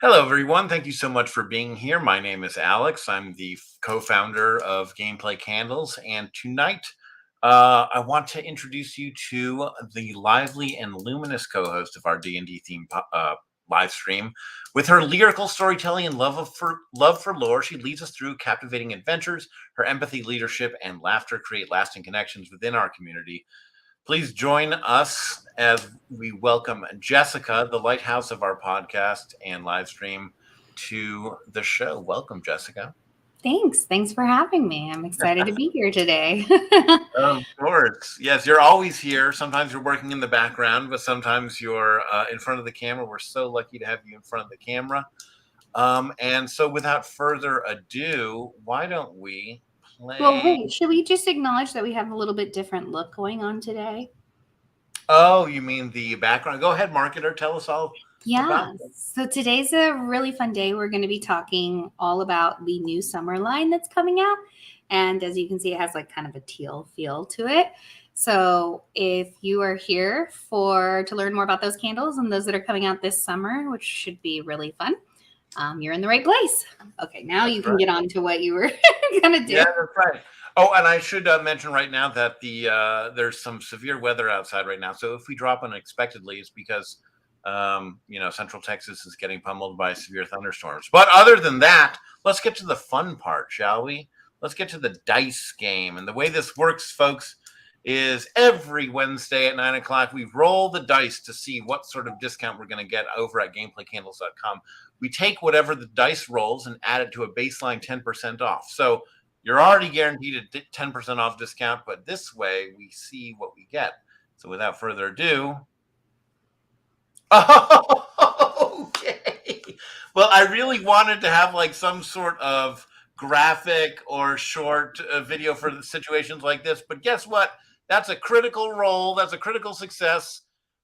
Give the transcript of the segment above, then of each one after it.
Hello, everyone. Thank you so much for being here. My name is Alex. I'm the co-founder of Gameplay Candles, and tonight I want to introduce you to the lively and luminous co-host of our D&D theme live stream. With her lyrical storytelling and love for lore, she leads us through captivating adventures. Her empathy, leadership, and laughter create lasting connections within our community. Please join us as we welcome Jessica, the lighthouse of our podcast and live stream, to the show. Welcome, Jessica. Thanks for having me. I'm excited to be here today. Of course. Yes, you're always here. Sometimes you're working in the background, but sometimes you're in front of the camera. We're so lucky to have you in front of the camera. And so, without further ado, why don't we Well, play? wait, should we just acknowledge that we have a little bit different look going on today? Oh, you mean the background? Go ahead, marketer. Tell us all about Yeah. So today's a really fun day. We're going to be talking all about the new summer line that's coming out. And as you can see, it has like kind of a teal feel to it. So if you are here to learn more about those candles and those that are coming out this summer, which should be really fun, you're in the right place. Okay, now That's you can right. get on to what you were going to Yeah, do. that's right. Oh, and I should mention right now that there's some severe weather outside right now. So if we drop unexpectedly, it's because Central Texas is getting pummeled by severe thunderstorms. But other than that, let's get to the fun part, shall we? Let's get to the dice game. And the way this works, folks, is every Wednesday at 9 o'clock, we roll the dice to see what sort of discount we're going to get over at GameplayCandles.com. We take whatever the dice rolls and add it to a baseline 10% off. So you're already guaranteed a 10% off discount, but this way we see what we get. So without further ado, okay. Well, I really wanted to have like some sort of graphic or short video for the situations like this, but guess what? That's a critical roll. That's a critical success.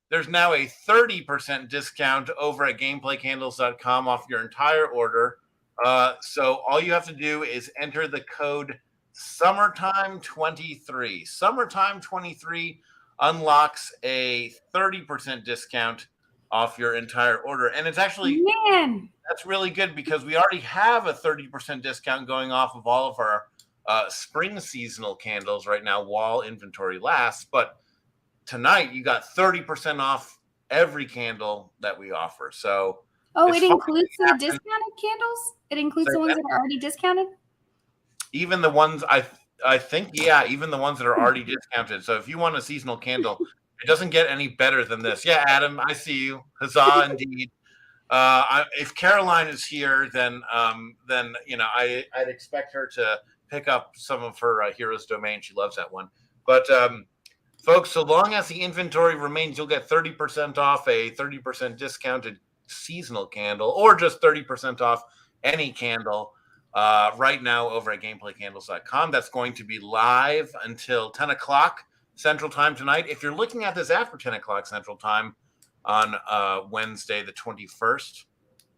There's now a 30% discount over at gameplaycandles.com off your entire order. So all you have to do is enter the code summertime23. Summertime23 unlocks a 30% discount off your entire order. And it's actually, Man, that's really good because we already have a 30% discount going off of all of our spring seasonal candles right now while inventory lasts. But tonight you got 30% off every candle that we offer. So oh, it's it fun. includes the discounted candles? It includes the ones that are already discounted? Even the ones I think, yeah, even the ones that are already discounted. So if you want a seasonal candle, it doesn't get any better than this. Yeah, Adam, I see you. Huzzah, indeed. If Caroline is here, then I'd expect her to pick up some of her Heroes Domain. She loves that one. But folks, so long as the inventory remains, you'll get 30% off a 30% discounted seasonal candle, or just 30% off any candle right now over at gameplaycandles.com. That's going to be live until 10 o'clock Central Time tonight. If you're looking at this after 10 o'clock Central Time on Wednesday, the 21st,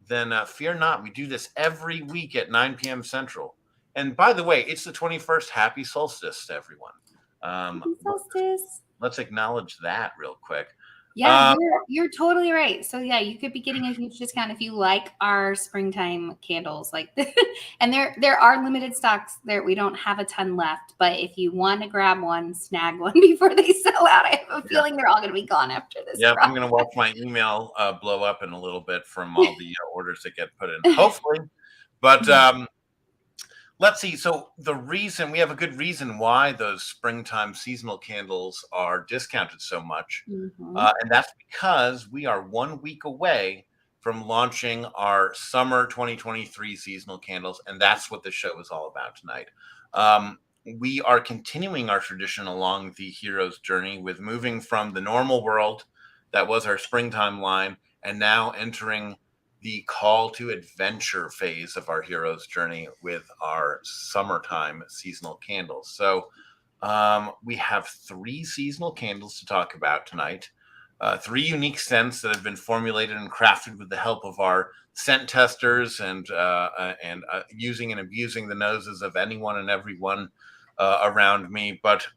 then fear not. We do this every week at 9 p.m. Central. And by the way, it's the 21st. Happy solstice to everyone. Happy solstice. Let's acknowledge that real quick. Yeah, you're totally right. So yeah, you could be getting a huge discount if you like our springtime candles. Like, and there are limited stocks there. We don't have a ton left, but if you want to grab one, snag one before they sell out. I have a feeling they're all going to be gone after this. Yeah, I'm going to watch my email blow up in a little bit from all the orders that get put in, hopefully. But let's see. So we have a good reason why those springtime seasonal candles are discounted so much. And that's because we are 1 week away from launching our summer 2023 seasonal candles. And that's what the show is all about tonight. We are continuing our tradition along the hero's journey with moving from the normal world that was our springtime line and now entering the call to adventure phase of our hero's journey with our summertime seasonal candles. So we have 3 seasonal candles to talk about tonight. 3 unique scents that have been formulated and crafted with the help of our scent testers and using and abusing the noses of anyone and everyone around me. But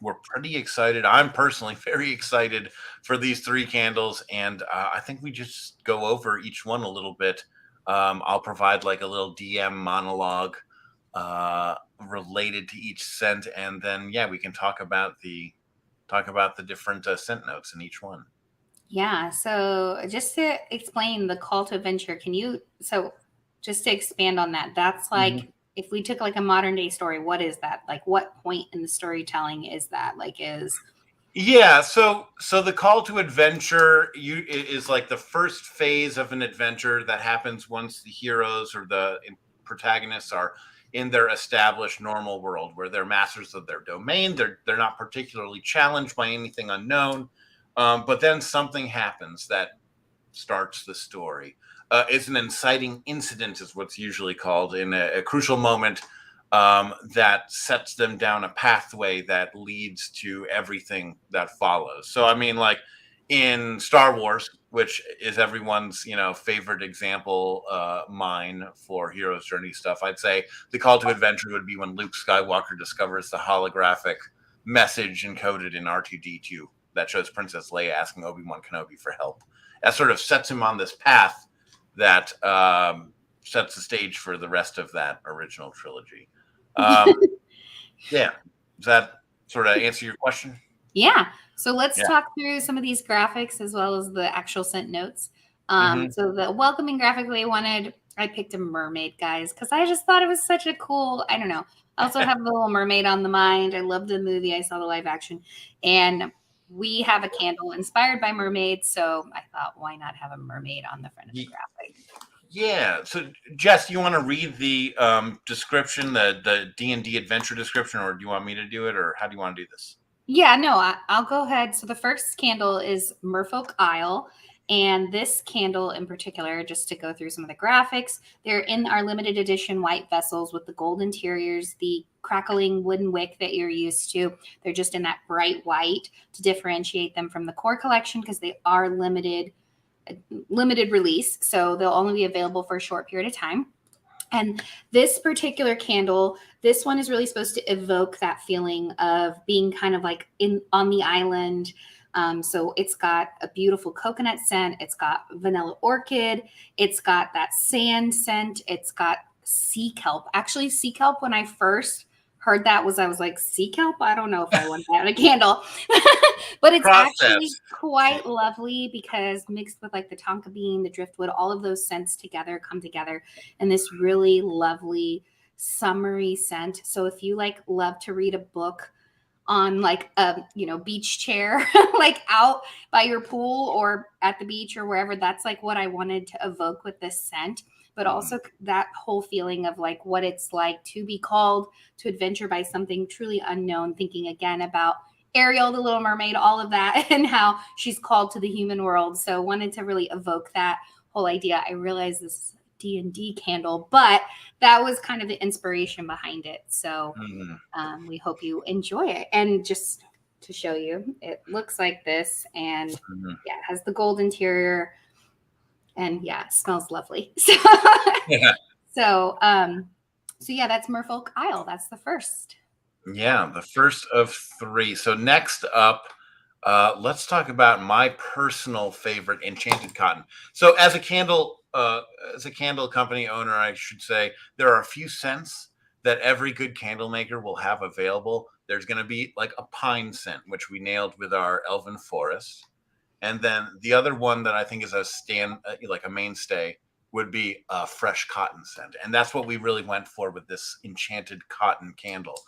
we're pretty excited. I'm personally very excited for these 3 candles, and I think we just go over each one a little bit. I'll provide like a little DM monologue related to each scent, and then yeah, we can talk about the different scent notes in each one. Yeah. So just to explain the call to adventure, just to expand on that, that's Mhm. like if we took like a modern day story, what is that? Like what point in the storytelling is that? Like is Yeah, so the call to adventure is like the first phase of an adventure that happens once the heroes or the protagonists are in their established normal world where they're masters of their domain. They're not particularly challenged by anything unknown, but then something happens that starts the story. It's an inciting incident, is what's usually called, in a crucial moment that sets them down a pathway that leads to everything that follows. So, I mean, like in Star Wars, which is everyone's favorite example, mine for hero's journey stuff, I'd say the call to adventure would be when Luke Skywalker discovers the holographic message encoded in R2D2 that shows Princess Leia asking Obi-Wan Kenobi for help. That sort of sets him on this path that sets the stage for the rest of that original trilogy. Um, yeah, does that sort of answer your question? Yeah. So let's Yeah. talk through some of these graphics as well as the actual scent notes. Hmm. So the welcoming graphic they wanted, I picked a mermaid, guys, because I just thought it was such a cool, I don't know. I also have the Little Mermaid on the mind. I love the movie. I saw the live action. And we have a candle inspired by mermaids. So I thought, why not have a mermaid on the front of the graphic? Yeah. So, Jess, you want to read the description, the D&D adventure description, or do you want me to do it, or how do you want to do this? Yeah, no, I'll go ahead. So the first candle is Merfolk Isle. And this candle in particular, just to go through some of the graphics, they're in our limited edition white vessels with the gold interiors, the crackling wooden wick that you're used to. They're just in that bright white to differentiate them from the core collection because they are limited release. So they'll only be available for a short period of time. And this particular candle, this one is really supposed to evoke that feeling of being kind of like in on the island. So it's got a beautiful coconut scent. It's got vanilla orchid. It's got that sand scent. It's got sea kelp. Actually, sea kelp, when I first heard that I was like, sea kelp? I don't know if I want that in a candle. But it's actually Process. quite lovely because mixed with like the tonka bean, the driftwood, all of those scents together come together and this really lovely summery scent. So if you like love to read a book on like a beach chair like out by your pool or at the beach or wherever, that's like what I wanted to evoke with this scent, but also that whole feeling of like what it's like to be called to adventure by something truly unknown, thinking again about Ariel, the Little Mermaid, all of that, and how she's called to the human world. So wanted to really evoke that whole idea. I realize this is D&D candle, but that was kind of the inspiration behind it. So Mhm. we hope you enjoy it. And just to show you, it looks like this, and Mhm. yeah, it has the gold interior, and yeah, it smells lovely. Yeah. So, so yeah, that's Merfolk Isle. That's the first. Yeah, the first of 3. So next up, let's talk about my personal favorite, Enchanted Cotton. So as a candle company owner, I should say there are a few scents that every good candle maker will have available. There's going to be like a pine scent, which we nailed with our Elven Forest. And then the other one that I think is like a mainstay would be a fresh cotton scent. And that's what we really went for with this Enchanted Cotton candle.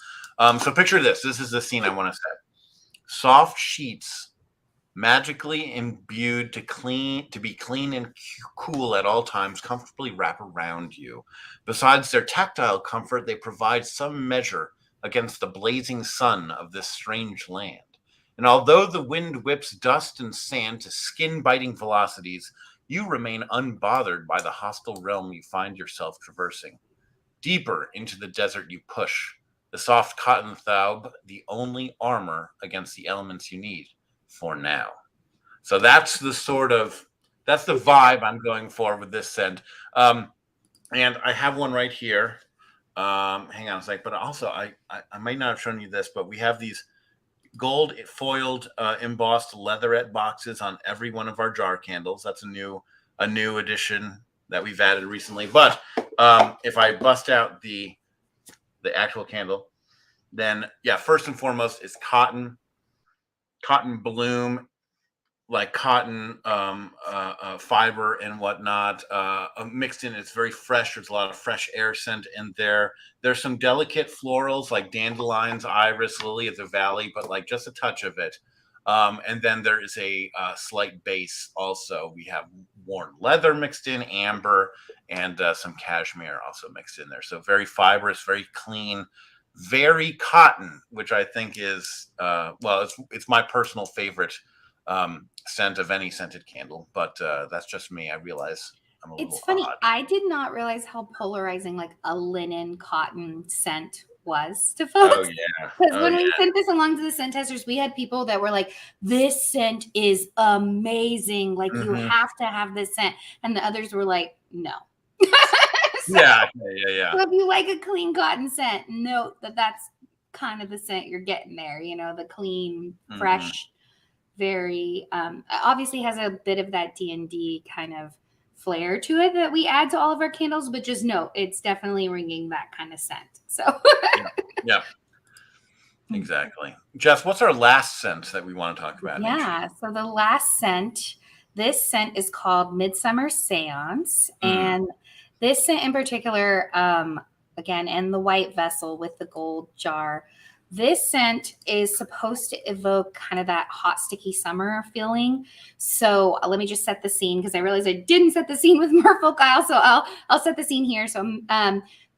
So picture this. This is the scene I want to set. Soft sheets magically imbued to be clean and cool at all times, comfortably wrap around you. Besides their tactile comfort, they provide some measure against the blazing sun of this strange land. And although the wind whips dust and sand to skin-biting velocities, you remain unbothered by the hostile realm you find yourself traversing. Deeper into the desert you push, the soft cotton throb, the only armor against the elements you need for now. So that's the vibe I'm going for with this scent. And I have one right here. Hang on a sec. But also, I might not have shown you this, but we have these. gold foiled embossed leatherette boxes on every one of our jar candles. That's a new addition that we've added recently. But if I bust out the actual candle, then yeah, first and foremost is cotton bloom, like cotton fiber and whatnot, mixed in. It's very fresh. There's a lot of fresh air scent in there. There's some delicate florals like dandelions, iris, lily of the valley, but like just a touch of it. And then there is a slight base also. We have worn leather mixed in, amber, and some cashmere also mixed in there. So very fibrous, very clean, very cotton, which I think is, well, it's my personal favorite scent of any scented candle, but that's just me. I realize I'm a little It's funny. odd. I did not realize how polarizing like a linen cotton scent was to folks. Oh yeah. Because when we sent this along to the scent testers, we had people that were like, "This scent is amazing. Like you have to have this scent," and the others were like, "No." Yeah. So if you like a clean cotton scent, note that that's kind of the scent you're getting there. You know, the clean, fresh, very obviously has a bit of that D&D kind of flair to it that we add to all of our candles, but just note it's definitely ringing that kind of scent. So yeah, exactly. Jess, what's our last scent that we want to talk about? Yeah, so the last scent, this scent is called Midsummer Seance, and this scent in particular, again, in the white vessel with the gold jar, this scent is supposed to evoke kind of that hot, sticky summer feeling. So let me just set the scene because I realized I didn't set the scene with Merfolk Isle. So I'll set the scene here. So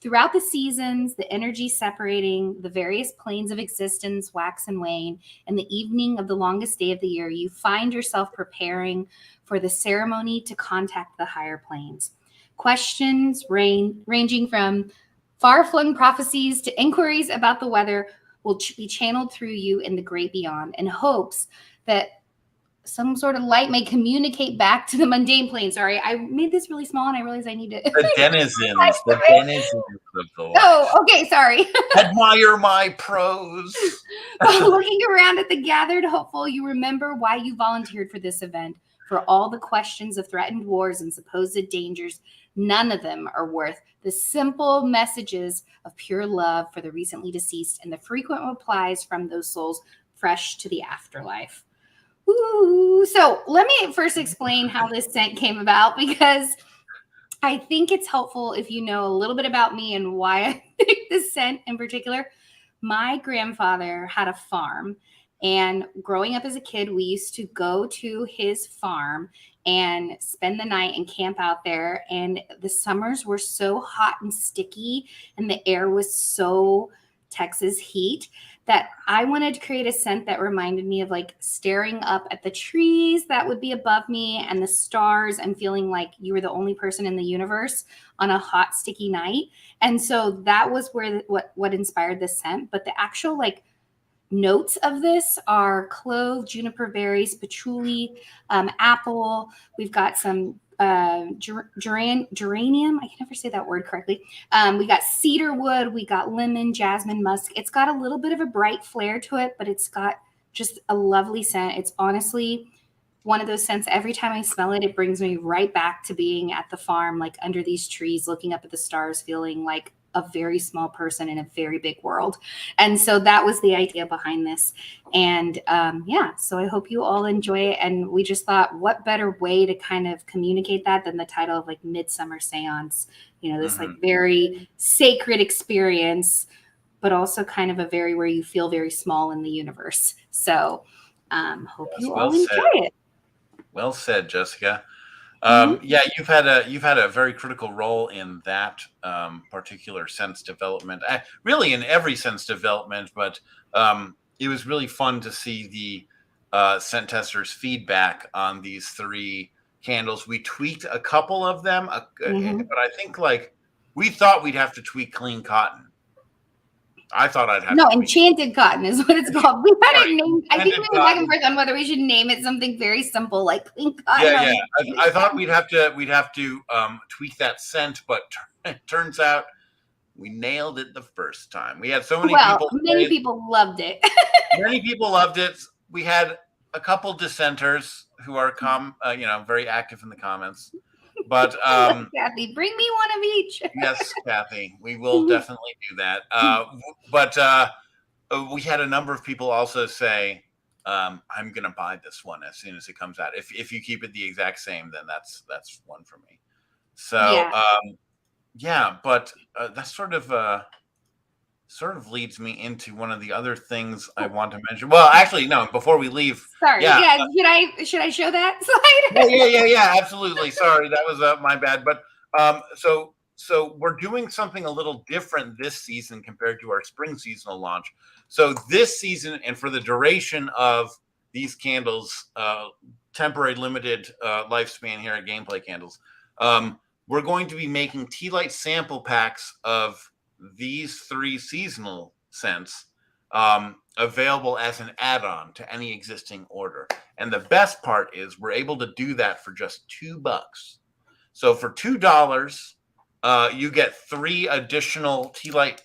throughout the seasons, the energy separating the various planes of existence wax and wane, and the evening of the longest day of the year, you find yourself preparing for the ceremony to contact the higher planes. Questions ranging from far-flung prophecies to inquiries about the weather will be channeled through you in the great beyond in hopes that some sort of light may communicate back to the mundane plane. Sorry, I made this really small and I realized I need to... The denizens of the light. Oh, okay, sorry. Admire my prose. Looking around at the gathered hopeful, you remember why you volunteered for this event. For all the questions of threatened wars and supposed dangers, none of them are worth the simple messages of pure love for the recently deceased and the frequent replies from those souls fresh to the afterlife. Ooh. So let me first explain how this scent came about, because I think it's helpful if you know a little bit about me and why I picked this scent in particular. My grandfather had a farm, and growing up as a kid, we used to go to his farm and spend the night and camp out there. And the summers were so hot and sticky, and the air was so Texas heat that I wanted to create a scent that reminded me of like staring up at the trees that would be above me and the stars and feeling like you were the only person in the universe on a hot, sticky night. And so that was where what inspired this scent. But the actual like notes of this are clove, juniper berries, patchouli, apple. We've got some geranium. I can never say that word correctly. We got cedar wood. We got lemon, jasmine, musk. It's got a little bit of a bright flair to it, but it's got just a lovely scent. It's honestly one of those scents. Every time I smell it, it brings me right back to being at the farm, like under these trees, looking up at the stars, feeling like a very small person in a very big world. And so that was the idea behind this. And yeah, so I hope you all enjoy it. And we just thought, what better way to kind of communicate that than the title of like Midsummer Seance, you know, this like very sacred experience, but also kind of a very, where you feel very small in the universe. So hope you all enjoy it. Well said, Jessica. Yeah, you've had a very critical role in that particular sense development. Really, in every sense development, but it was really fun to see the scent testers' feedback on these 3 candles. We tweaked a couple of them, but I think like we thought we'd have to tweak Clean Cotton. I thought I'd have Enchanted Cotton is what it's called. We had it named. I think we were back and forth on whether we should name it something very simple like Clean Cotton. Yeah. I thought we'd have to tweak that scent, but it turns out We nailed it the first time. We had so many Well, people. many people loved it. Many people loved it. We had a couple dissenters who are very active in the comments. But Kathy, bring me one of each. yes, Kathy, we will definitely do that. But we had a number of people also say, I'm going to buy this one as soon as it comes out. If you keep it the exact same, then that's one for me. So but that sort of leads me into one of the other things I want to mention. Well, actually, no. Before we leave, sorry. Should I show that slide? yeah. Absolutely. Sorry, that was my bad. But so we're doing something a little different this season compared to our spring seasonal launch. So this season, and for the duration of these candles, temporary limited lifespan here at Gameplay Candles, we're going to be making tea light sample packs of these 3 seasonal scents available as an add-on to any existing order. And the best part is we're able to do that for just $2. So for $2, you get 3 additional tea light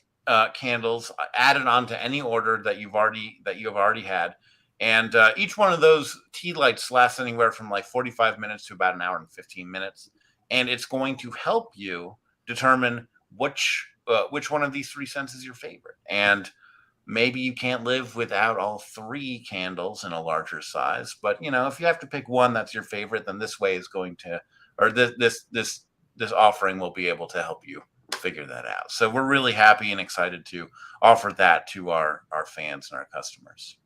candles added on to any order that you have already had. And each one of those tea lights lasts anywhere from like 45 minutes to about an hour and 15 minutes. And it's going to help you determine which one of these 3 scents is your favorite. And maybe you can't live without all 3 candles in a larger size. But, if you have to pick one that's your favorite, then this way is going to, or this offering will be able to help you figure that out. So we're really happy and excited to offer that to our fans and our customers.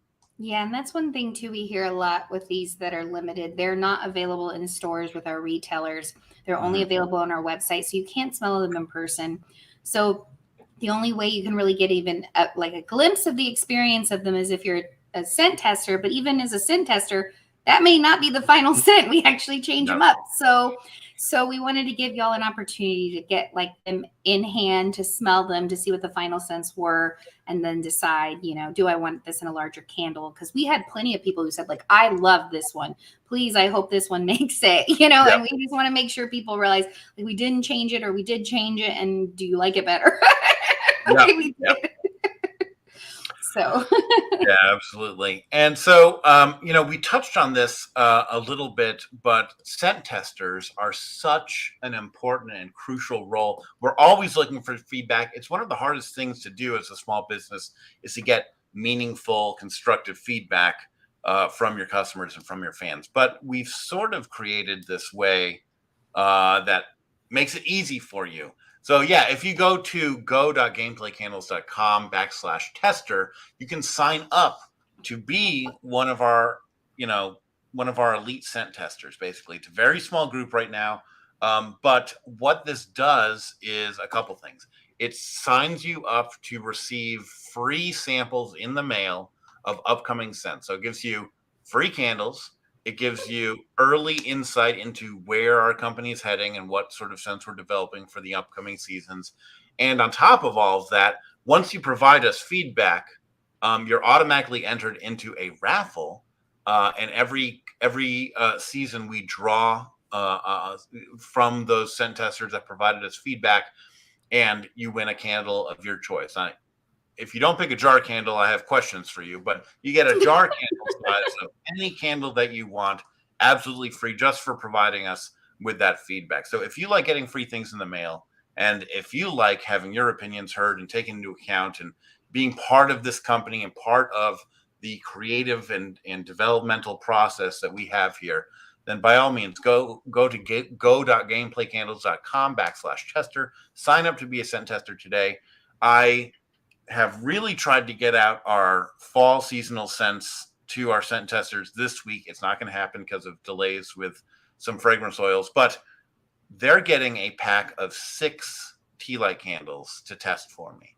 Yeah, and that's one thing too we hear a lot with these that are limited. They're not available in stores with our retailers. They're only available on our website, so you can't smell them in person. So the only way you can really get even a glimpse of the experience of them is if you're a scent tester. But even as a scent tester, that may not be the final scent. We actually change them up. So we wanted to give y'all an opportunity to get them in hand, to smell them, to see what the final scents were, and then decide, do I want this in a larger candle? Because we had plenty of people who said, I love this one. Please, I hope this one makes it, and we just want to make sure people realize we didn't change it or we did change it. And do you like it better? So yeah, absolutely. And so, we touched on this a little bit, but scent testers are such an important and crucial role. We're always looking for feedback. It's one of the hardest things to do as a small business is to get meaningful, constructive feedback from your customers and from your fans. But we've sort of created this way that makes it easy for you. So if you go to go.gameplaycandles.com/tester, you can sign up to be one of our elite scent testers. Basically, it's a very small group right now. But what this does is a couple things. It signs you up to receive free samples in the mail of upcoming scents. So it gives you free candles. It gives you early insight into where our company is heading and what sort of scents we're developing for the upcoming seasons. And on top of all of that, once you provide us feedback, you're automatically entered into a raffle. And every season we draw from those scent testers that provided us feedback, and you win a candle of your choice. If you don't pick a jar candle, I have questions for you, but you get a jar candle size of any candle that you want, absolutely free, just for providing us with that feedback. So if you like getting free things in the mail, and if you like having your opinions heard and taken into account and being part of this company and part of the creative and developmental process that we have here, then by all means, go to go.gameplaycandles.com/tester, sign up to be a scent tester today. I have really tried to get out our fall seasonal scents to our scent testers this week. It's not going to happen because of delays with some fragrance oils, but they're getting a pack of 6 tea light candles to test for me.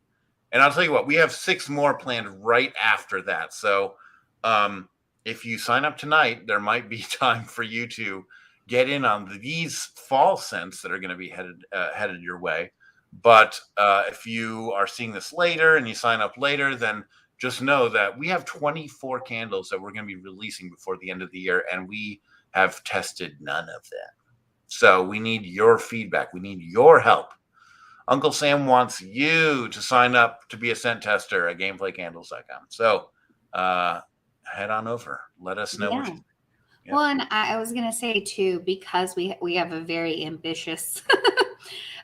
And I'll tell you what, we have 6 more planned right after that. So if you sign up tonight, there might be time for you to get in on these fall scents that are going to be headed your way. But if you are seeing this later and you sign up later, then just know that we have 24 candles that we're going to be releasing before the end of the year, and we have tested none of them. So we need your feedback. We need your help. Uncle Sam wants you to sign up to be a scent tester at GameplayCandles.com. So head on over. Let us know what you think. Yep. Well, and I was going to say too, because we have a very ambitious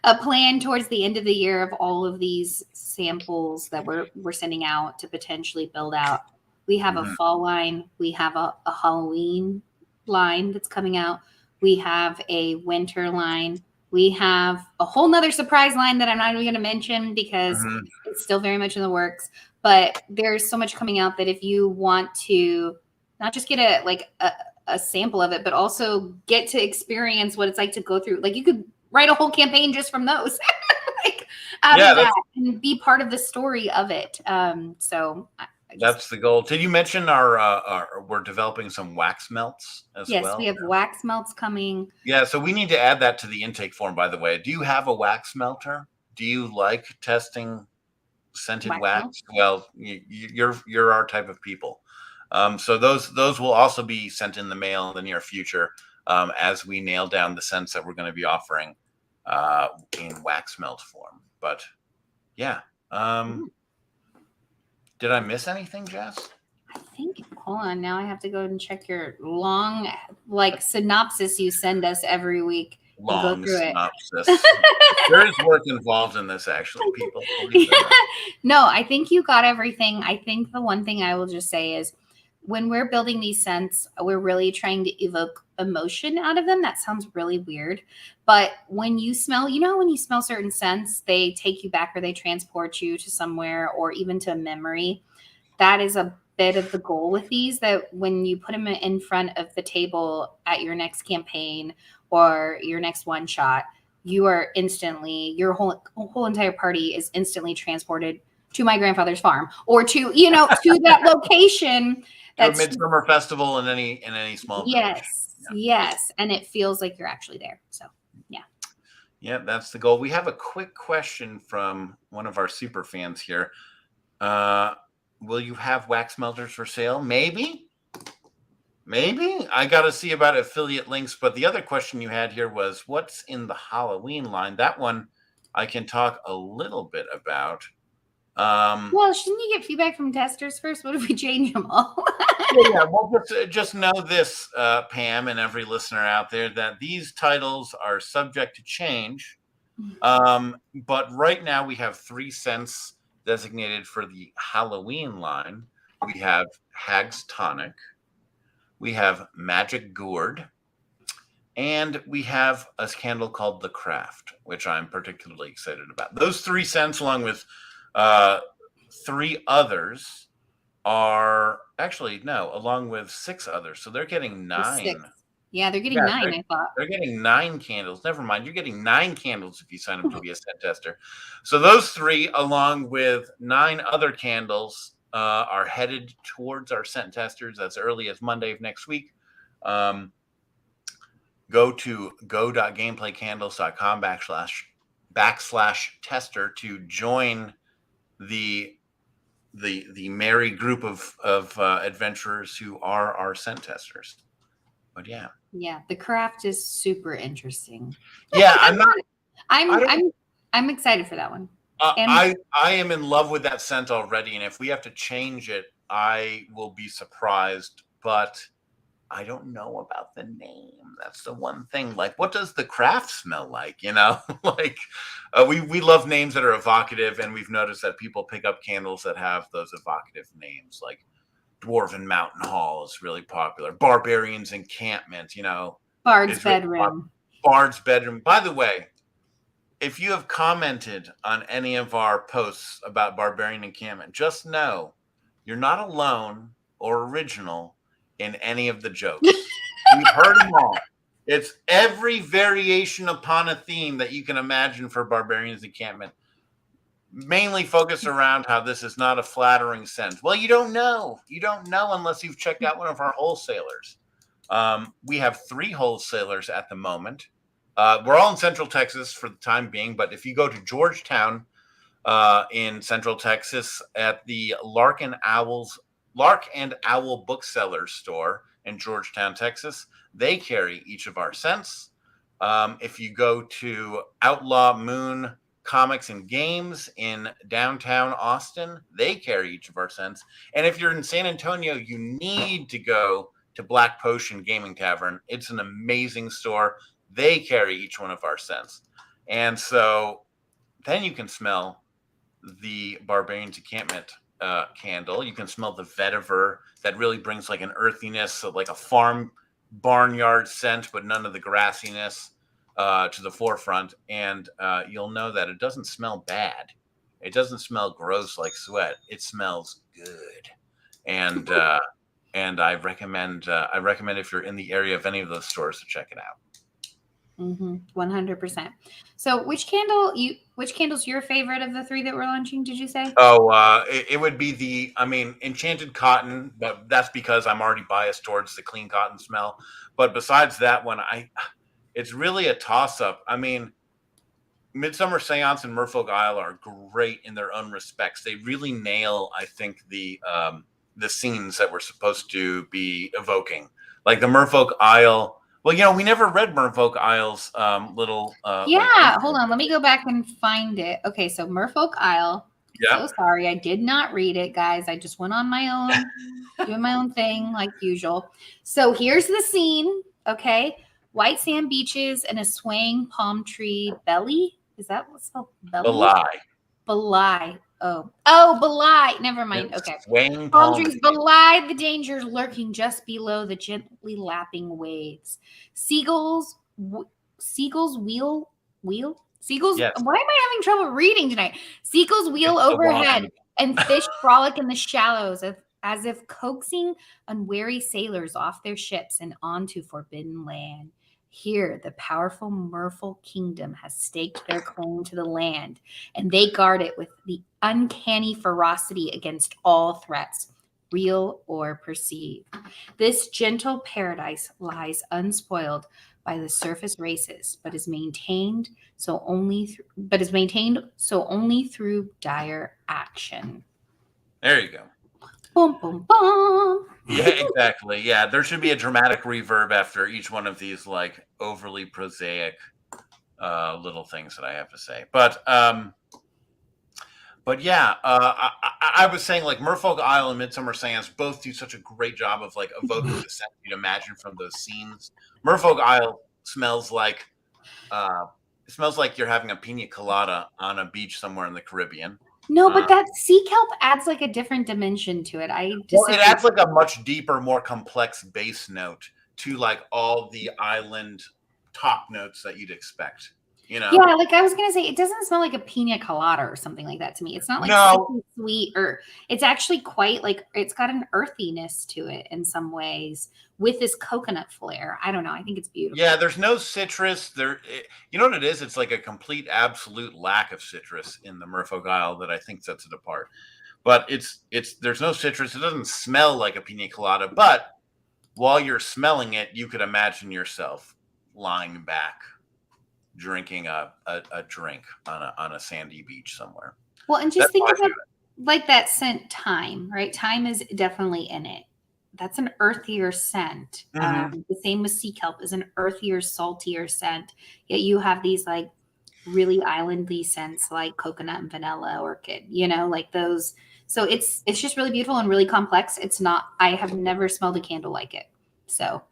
a plan towards the end of the year of all of these samples that we're sending out to potentially build out. We have a fall line. We have a Halloween line that's coming out. We have a winter line. We have a whole nother surprise line that I'm not even going to mention because it's still very much in the works. But there's so much coming out that if you want to not just get a sample of it, but also get to experience what it's like to go through. Like you could write a whole campaign just from those, out of that, and be part of the story of it. So that's the goal. Did you mention our we're developing some wax melts as well? Yes, we have wax melts coming. Yeah, so we need to add that to the intake form. By the way, do you have a wax melter? Do you like testing scented wax? Well, you're our type of people. So those will also be sent in the mail in the near future as we nail down the scents that we're going to be offering in wax melt form. But yeah, did I miss anything, Jess? I think. Hold on, now I have to go and check your long synopsis you send us every week. Long synopsis. There is work involved in this, actually, people. No, I think you got everything. I think the one thing I will just say is when we're building these scents, we're really trying to evoke emotion out of them. That sounds really weird. But when you smell, when you smell certain scents, they take you back or they transport you to somewhere or even to a memory. That is a bit of the goal with these, that when you put them in front of the table at your next campaign or your next one shot, you are instantly, your whole entire party is instantly transported to my grandfather's farm or to, to that location. That's a midsummer festival in any small village. Yes. And it feels like you're actually there. So yeah, that's the goal. We have a quick question from one of our super fans here. Will you have wax melters for sale? Maybe. I got to see about affiliate links. But the other question you had here was, what's in the Halloween line? That one I can talk a little bit about. Well, shouldn't you get feedback from testers first? What if we change them all? Well, just know this, Pam, and every listener out there, that these titles are subject to change. But right now we have 3 scents designated for the Halloween line. We have Hag's Tonic, we have Magic Gourd, and we have a candle called The Craft, which I'm particularly excited about. Those 3 scents, along with 3 others, are along with 6 others. So they're getting 9. 6. Yeah, they're getting 9, I thought. They're getting 9 candles. Never mind. You're getting 9 candles if you sign up to be a scent tester. So those 3, along with 9 other candles, are headed towards our scent testers as early as Monday of next week. Go to go.gameplaycandles.com /tester to join the merry group of adventurers who are our scent testers. But yeah, the craft is super interesting. Yeah, I'm excited for that one. I am in love with that scent already, and if we have to change it, I will be surprised. But I don't know about the name. That's the one thing. Like, what does the craft smell like? We love names that are evocative, and we've noticed that people pick up candles that have those evocative names. Like Dwarven Mountain Hall is really popular. Barbarian's Encampment, Bard's Bedroom. Bard's Bedroom. By the way, if you have commented on any of our posts about Barbarian Encampment, just know you're not alone or original in any of the jokes. We've heard them all. It's every variation upon a theme that you can imagine for Barbarian's Encampment, mainly focused around how this is not a flattering scent. Well, you don't know. You don't know unless you've checked out one of our wholesalers. We have 3 wholesalers at the moment. We're all in Central Texas for the time being, but if you go to Georgetown in Central Texas at the Lark and Owl Bookseller store in Georgetown, Texas, they carry each of our scents. If you go to Outlaw Moon Comics and Games in downtown Austin. They carry each of our scents. And if you're in San Antonio, you need to go to Black Potion Gaming Tavern. It's an amazing store. They carry each one of our scents. And so then you can smell the Barbarian's Encampment candle. You can smell the vetiver that really brings like an earthiness, so like a farm barnyard scent, but none of the grassiness to the forefront. And you'll know that it doesn't smell bad. It doesn't smell gross like sweat. It smells good. And I recommend if you're in the area of any of those stores to check it out. 100%. So which candle's your favorite of the 3 that we're launching, did you say? Oh, it would be Enchanted Cotton, but that's because I'm already biased towards the clean cotton smell. But besides that one, it's really a toss-up. I mean, Midsummer Seance and Merfolk Isle are great in their own respects. They really nail, I think, the scenes that we're supposed to be evoking. Like the Merfolk Isle. Well, we never read Merfolk Isle's little. Hold on. Let me go back and find it. Okay, so Merfolk Isle. Yeah. So sorry, I did not read it, guys. I just went on my own, doing my own thing like usual. So here's the scene. Okay, white sand beaches and a swaying palm tree belly. Is that what's called belly? Belie. Oh, belie. Never mind. It's okay. Swaying Palm trees belie the dangers lurking just below the gently lapping waves. Seagulls wheel. Seagulls. Yes. Why am I having trouble reading tonight? Seagulls wheel overhead and fish frolic in the shallows as if coaxing unwary sailors off their ships and onto forbidden land. Here, the powerful Merfolk kingdom has staked their claim to the land, and they guard it with the uncanny ferocity against all threats, real or perceived. This gentle paradise lies unspoiled by the surface races, but is maintained so only through dire action. There you go. Boom, boom, boom. Yeah, exactly. Yeah, there should be a dramatic reverb after each one of these like overly prosaic little things that I have to say. But yeah, I was saying like Merfolk Isle and Midsummer Seance both do such a great job of like evoking the sense you'd imagine from those scenes. Merfolk Isle smells like you're having a pina colada on a beach somewhere in the Caribbean. No, but that sea kelp adds like a different dimension to it. It adds like a much deeper, more complex bass note to like all the island top notes that you'd expect. Yeah, like I was gonna say, it doesn't smell like a pina colada or something like that to me. It's not like sweet, or it's actually quite like it's got an earthiness to it in some ways with this coconut flair. I don't know. I think it's beautiful. Yeah, there's no citrus there. You know what it is? It's like a complete, absolute lack of citrus in the Merfolk Isle that I think sets it apart. But there's no citrus. It doesn't smell like a pina colada. But while you're smelling it, you could imagine yourself lying back, drinking a drink on a sandy beach somewhere. Well, and just think about like that scent, thyme, right? Thyme is definitely in it. That's an earthier scent. Mm-hmm. The same with sea kelp is an earthier, saltier scent. Yet you have these like really islandly scents like coconut and vanilla, orchid, like those. So it's just really beautiful and really complex. I have never smelled a candle like it. So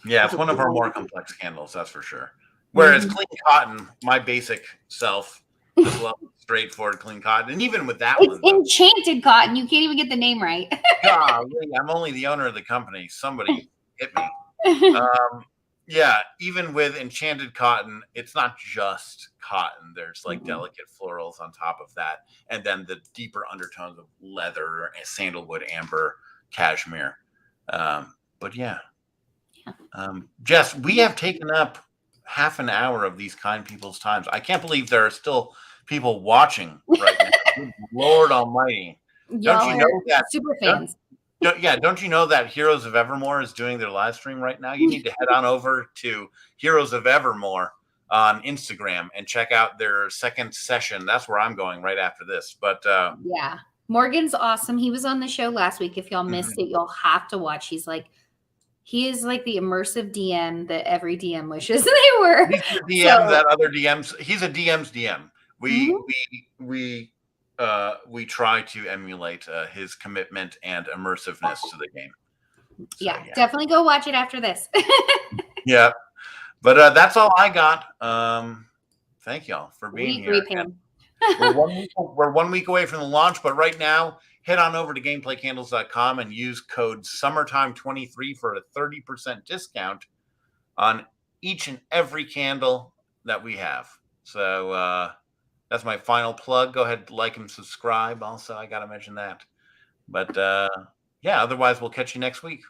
yeah, it's one of our more complex candles, that's for sure. Whereas clean cotton, my basic self just loves straightforward clean cotton. And even with that it's Enchanted Cotton. You can't even get the name right. Golly, I'm only the owner of the company. Somebody hit me. Yeah, even with Enchanted Cotton, it's not just cotton. There's like delicate florals on top of that. And then the deeper undertones of leather, sandalwood, amber, cashmere. But yeah. Jess, we have taken up half an hour of these kind people's times. I can't believe there are still people watching right now. Lord Almighty. Don't you know that super fans? Don't you know that Heroes of Evermore is doing their live stream right now? You need to head on over to Heroes of Evermore on Instagram and check out their second session. That's where I'm going right after this. But yeah, Morgan's awesome. He was on the show last week. If y'all missed it, you'll have to watch. He is like the immersive DM that every DM wishes they were. He's the DM that other DMs. He's a DM's DM. We try to emulate his commitment and immersiveness to the game. So, yeah, definitely go watch it after this. Yeah, but that's all I got. Thank y'all for being We here. We're 1 week away from the launch, but right now, head on over to GameplayCandles.com and use code Summertime23 for a 30% discount on each and every candle that we have. So that's my final plug. Go ahead, like and subscribe. Also, I got to mention that. But yeah, otherwise, we'll catch you next week.